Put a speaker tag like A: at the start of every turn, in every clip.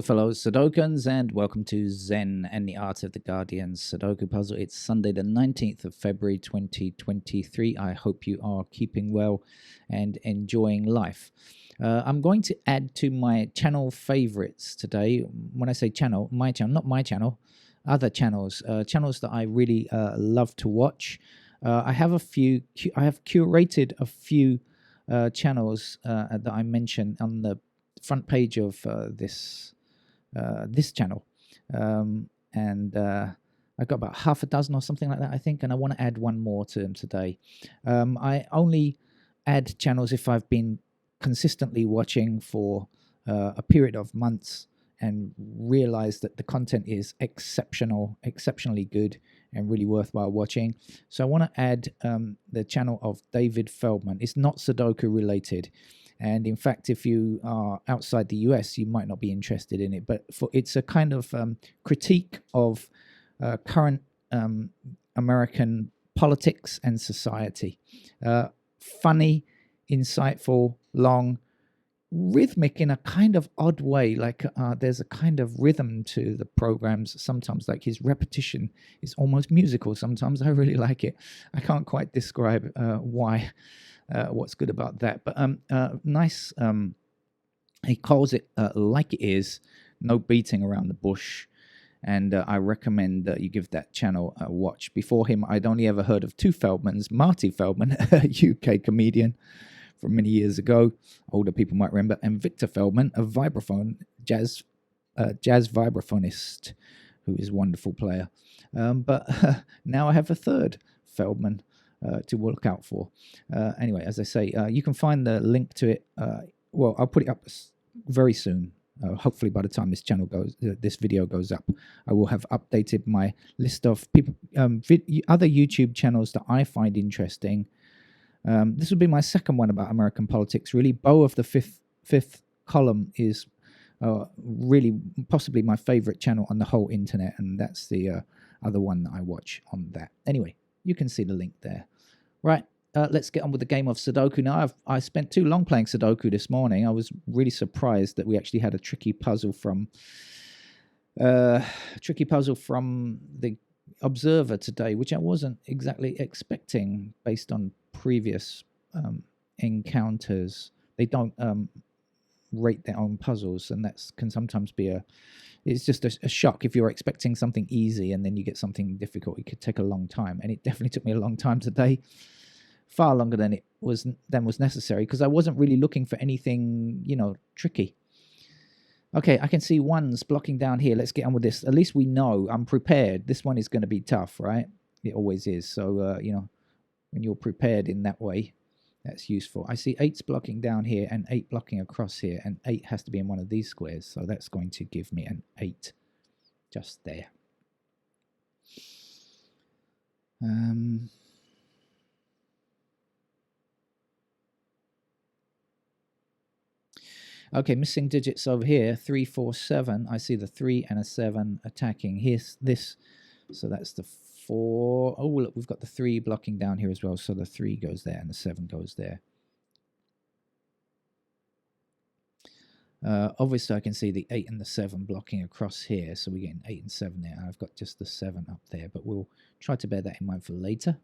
A: fellow Sudokans, and welcome to Zen and the Art of the Guardian Sudoku Puzzle. It's Sunday the 19th of February 2023. I hope you are keeping well and enjoying life. I'm going to add to my channel favorites today. When I say channel, my channel, not my channel, other channels, channels that I really love to watch. I have curated a few channels that I mentioned on the front page of this channel, and I got about half a dozen or something like that, I think, and I want to add one more to them today. I only add channels if I've been consistently watching for a period of months and realize that the content is exceptionally good and really worthwhile watching. So I want to add the channel of David Feldman. It's not Sudoku related. And in fact, if you are outside the US, you might not be interested in it. But it's a kind of critique of current American politics and society. Funny, insightful, long, rhythmic in a kind of odd way. Like there's a kind of rhythm to the programs. Sometimes, like his repetition is almost musical. Sometimes I really like it. I can't quite describe why. What's good about that, but nice. He calls it like it is, no beating around the bush, and I recommend that you give that channel a watch. Before him, I'd only ever heard of two Feldmans: Marty Feldman, a UK comedian from many years ago, older people might remember, and Victor Feldman, a jazz vibraphonist, who is a wonderful player. But now I have a third Feldman to look out for. Anyway, as I say, you can find the link to it. Well, I'll put it up very soon. Hopefully, by the time this video goes up, I will have updated my list of people, other YouTube channels that I find interesting. This will be my second one about American politics. Really, Beau of the fifth column is really possibly my favorite channel on the whole internet, and that's the other one that I watch on that. Anyway, you can see the link there. Right, let's get on with the game of Sudoku now. I spent too long playing Sudoku this morning. I was really surprised that we actually had a tricky puzzle from the Observer today, which I wasn't exactly expecting based on previous encounters. They don't rate their own puzzles, and that can sometimes be it's just a shock. If you're expecting something easy and then you get something difficult, it could take a long time, and it definitely took me a long time today, far longer than was necessary, because I wasn't really looking for anything, tricky. Okay, I can see ones blocking down here. Let's get on with this. At least we know I'm prepared. This one is going to be tough, right? It always is. So, when you're prepared in that way, that's useful. I see 8's blocking down here and 8 blocking across here, and 8 has to be in one of these squares, so that's going to give me an 8 just there. Okay, missing digits over here, 3, 4, 7. I see the 3 and a 7 attacking. Here's this, so that's the 4. Oh, look, we've got the 3 blocking down here as well, so the 3 goes there and the 7 goes there. Obviously, I can see the 8 and the 7 blocking across here, so we're getting 8 and 7 there. I've got just the 7 up there, but we'll try to bear that in mind for later.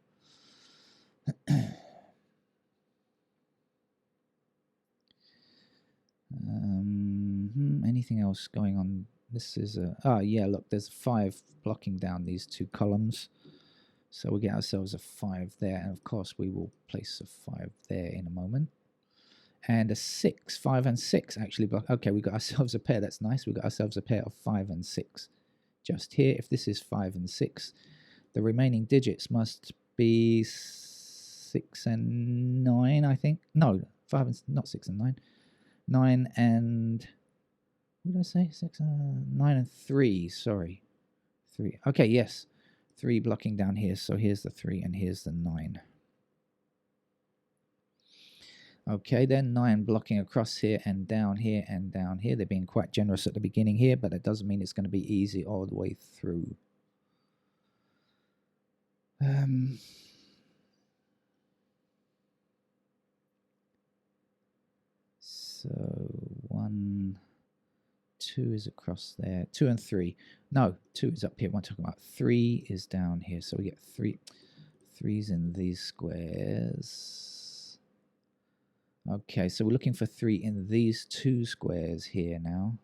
A: Anything else going on? This is yeah, look, there's 5 blocking down these 2 columns, so we'll get ourselves a 5 there, and of course we will place a 5 there in a moment. And a 6, 5 and 6 actually block. Okay, we got ourselves a pair. That's nice. We got ourselves a pair of 5 and 6 just here. If this is 5 and 6, the remaining digits must be 6 and 9, I think. No, 5 and not 6 and 9. 9 and what did I say? 6, 9 and 3. Sorry, 3. Okay, yes, 3 blocking down here. So here's the 3 and here's the 9. Okay, then 9 blocking across here and down here and down here. They're being quite generous at the beginning here, but that doesn't mean it's going to be easy all the way through. So 1, 2 is across there. 2 and 3. No, 2 is up here. What I'm talking about. 3 is down here. So we get 3's in these squares. Okay, so we're looking for 3 in these 2 squares here now.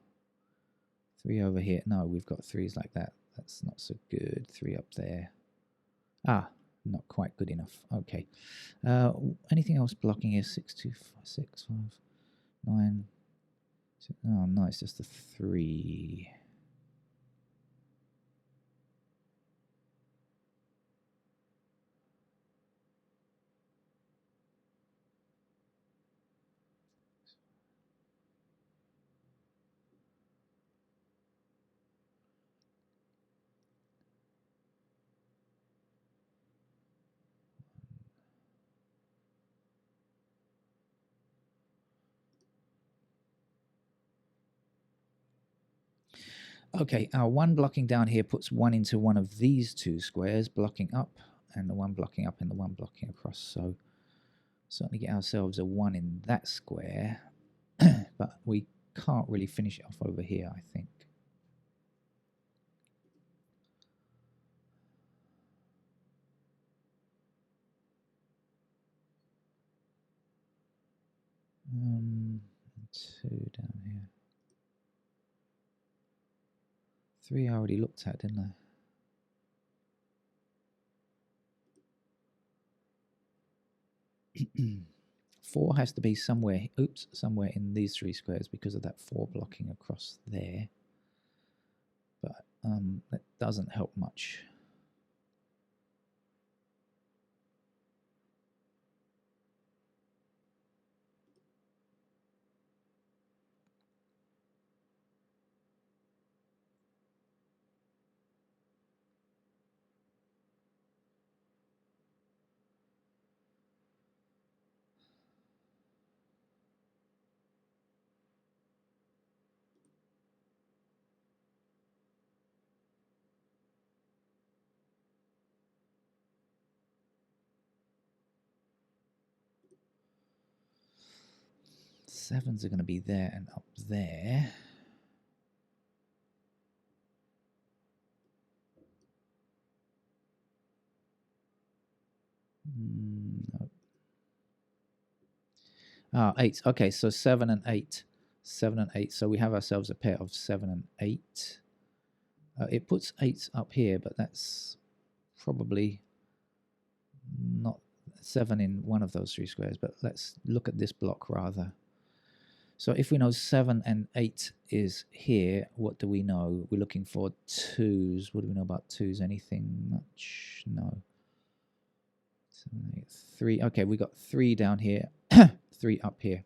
A: 3 over here. No, we've got 3's like that. That's not so good. 3 up there. Ah, not quite good enough. Okay. Anything else blocking here? 6, 2, 5, 6, 5, 9. Oh, no, it's just a 3. Okay, our 1 blocking down here puts 1 into one of these 2 squares, blocking up, and the 1 blocking up and the 1 blocking across. So certainly get ourselves a 1 in that square, but we can't really finish it off over here, I think. Two down here. 3 I already looked at, didn't I? Four has to be somewhere, somewhere in these 3 squares because of that 4 blocking across there. But that doesn't help much. Sevens are going to be there and up there. No. Ah, 8. Okay, so 7 and 8. 7 and 8. So we have ourselves a pair of 7 and 8. It puts 8 up here, but that's probably not 7 in one of those 3 squares. But let's look at this block rather. So if we know 7 and 8 is here, what do we know? We're looking for 2's. What do we know about 2's? Anything much? No. 7, 8, 3. Okay, we got 3 down here, 3 up here.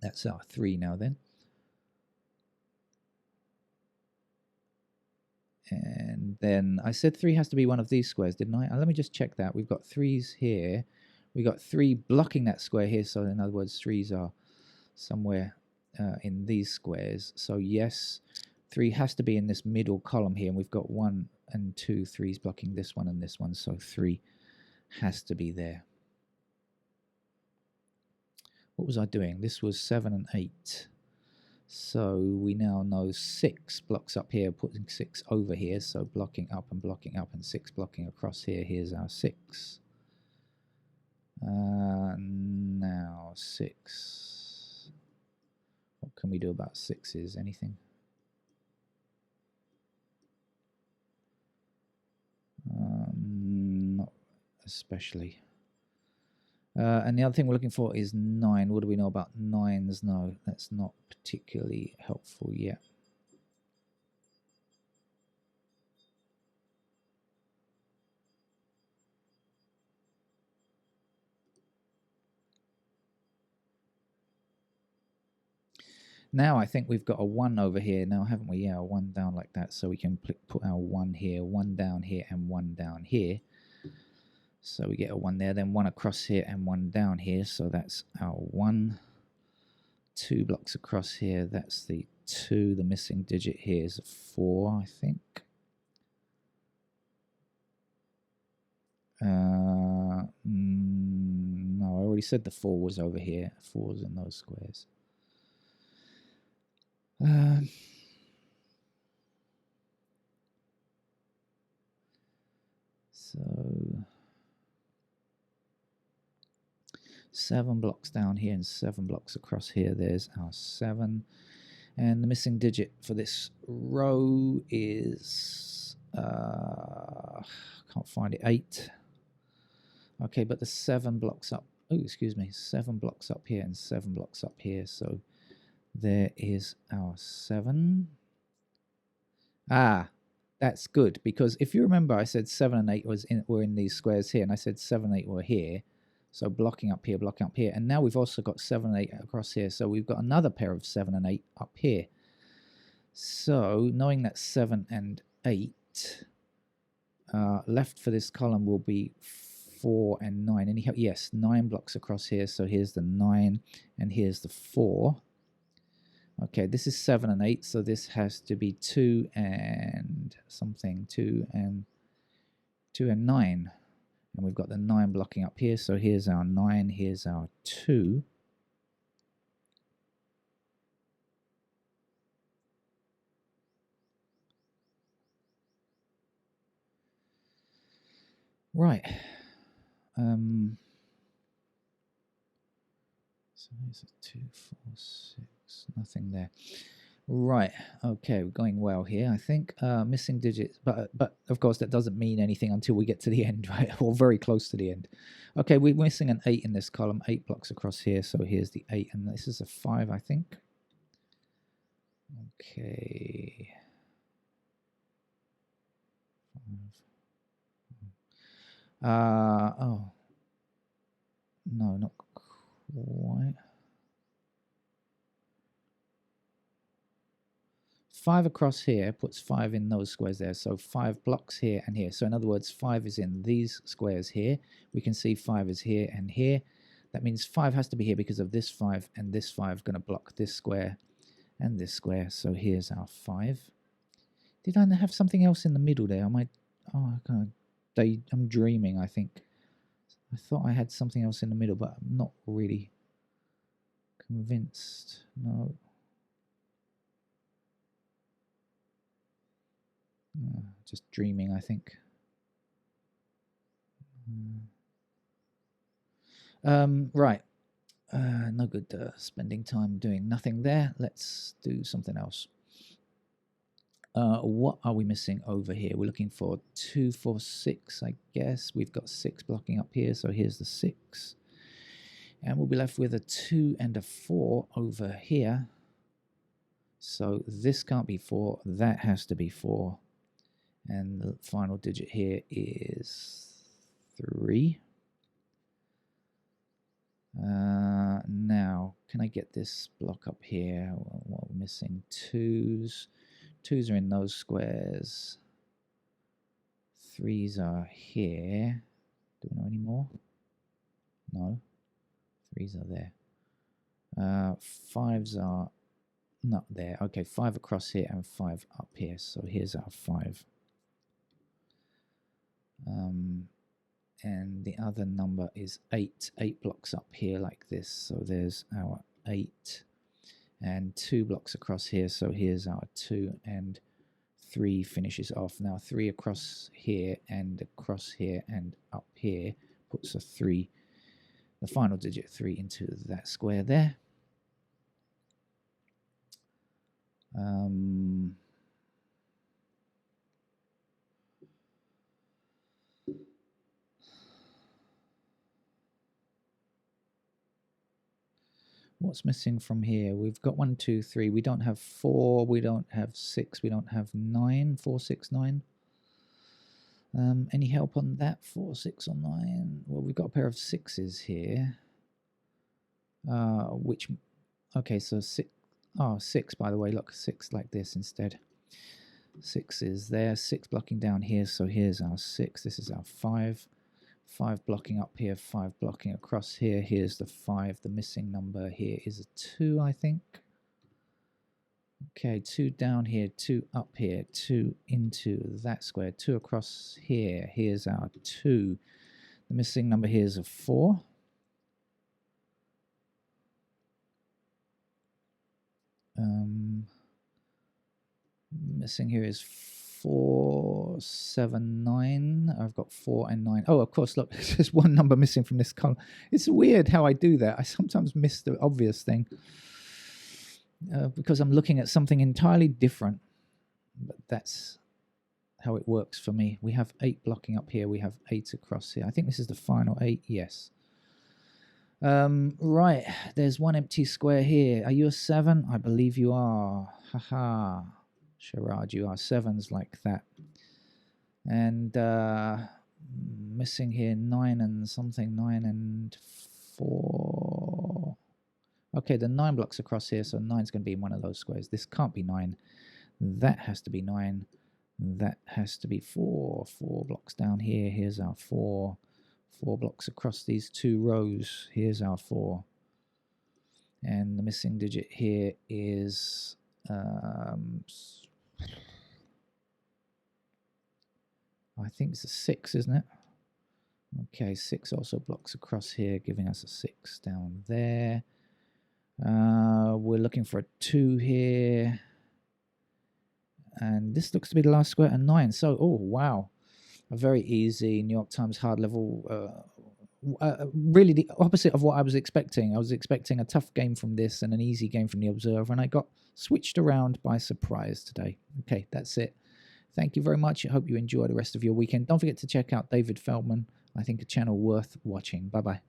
A: That's our 3 now then. And then I said 3 has to be one of these squares, didn't I? Let me just check that. We've got 3's here. We got 3 blocking that square here. So in other words, 3's are somewhere in these squares. So yes, 3 has to be in this middle column here. And we've got 1 and 2 3's blocking this one and this one. So 3 has to be there. What was I doing? This was 7 and 8. So we now know 6 blocks up here, putting 6 over here. So blocking up and 6 blocking across here. Here's our 6. Now 6. What can we do about 6's? Anything? Not especially. And the other thing we're looking for is 9. What do we know about 9's? No, that's not particularly helpful yet. Now I think we've got a 1 over here now, haven't we? Yeah, a 1 down like that. So we can put our 1 here, 1 down here, and 1 down here. So we get a 1 there, then 1 across here and 1 down here. So that's our 1. 2 blocks across here. That's the 2. The missing digit here is a 4, I think. No, I already said the 4 was over here. 4's in those squares. So 7 blocks down here and 7 blocks across here. There's our 7. And the missing digit for this row is, can't find it, 8. Okay, but the 7 blocks up, oh, excuse me, 7 blocks up here and 7 blocks up here. So there is our 7. Ah, that's good, because if you remember, I said 7 and 8 were in these squares here, and I said 7 and 8 were here. So blocking up here, and now we've also got 7 and 8 across here. So we've got another pair of 7 and 8 up here. So knowing that 7 and 8, left for this column will be 4 and 9. And yes, 9 blocks across here. So here's the 9 and here's the 4. Okay, this is 7 and 8, so this has to be 2 and something, 2 and 9. And we've got the 9 blocking up here, so here's our 9, here's our 2. Right. So there's a 2, 4, 6, nothing there. Right, okay, we're going well here, I think. Missing digits, but of course that doesn't mean anything until we get to the end, right? Or very close to the end. Okay, we're missing an 8 in this column, 8 blocks across here, so here's the 8, and this is a 5, I think. Okay. 5. Oh. No, not quite. 5 across here puts 5 in those squares there. So 5 blocks here and here. So in other words, 5 is in these squares here. We can see 5 is here and here. That means 5 has to be here because of this 5 and this 5 going to block this square and this square. So here's our 5. Did I have something else in the middle there? I might. Oh, I'm dreaming, I think. I thought I had something else in the middle, but I'm not really convinced. No. Just dreaming, I think. Right. No good spending time doing nothing there. Let's do something else. What are we missing over here? We're looking for 2, 4, 6, I guess. We've got 6 blocking up here, so here's the 6. And we'll be left with a 2 and a 4 over here. So this can't be 4, that has to be 4. And the final digit here is 3. Now, can I get this block up here? What we're missing? 2s. 2s are in those squares. 3s are here. Do we know any more? No. 3s are there. 5s are not there. Okay, 5 across here and 5 up here. So here's our 5. And the other number is 8. 8 blocks up here like this. So there's our 8. And 2 blocks across here. So here's our 2. And 3 finishes off. Now 3 across here and up here puts a 3. The final digit 3 into that square there. What's missing from here? We've got 1, 2, 3. We don't have 4. We don't have 6. We don't have 9. 4, 6, 9. Any help on that? 4, 6, or 9? Well, we've got a pair of 6s here. Okay, so 6. Oh, 6, by the way. Look, 6 like this instead. 6 is there. 6 blocking down here. So here's our 6. This is our 5. 5 blocking up here, 5 blocking across here. Here's the 5. The missing number here is a 2, I think. Okay, 2 down here, 2 up here, 2 into that square, 2 across here. Here's our 2. The missing number here is a 4. Missing here is 4, 7, 9. I've got 4 and 9. Oh, of course, look, there's one number missing from this column. It's weird how I do that. I sometimes miss the obvious thing because I'm looking at something entirely different. But that's how it works for me. We have 8 blocking up here. We have 8 across here. I think this is the final 8. Yes. Right. There's one empty square here. Are you a 7? I believe you are. Haha. Sherrod, you are. 7s like that. And missing here 9 and something. 9 and 4. Okay, the 9 blocks across here, so 9's going to be in one of those squares. This can't be 9. That has to be 9. That has to be 4. 4 blocks down here. Here's our 4. 4 blocks across these 2 rows. Here's our 4. And the missing digit here is I think it's a 6, isn't it? Okay, 6 also blocks across here, giving us a 6 down there. We're looking for a 2 here. And this looks to be the last square, a 9. So, oh, wow. A very easy New York Times hard level. Really the opposite of what I was expecting. I was expecting a tough game from this and an easy game from the Observer, and I got switched around by surprise today. Okay, that's it. Thank you very much. I hope you enjoy the rest of your weekend. Don't forget to check out David Feldman. I think a channel worth watching. Bye-bye.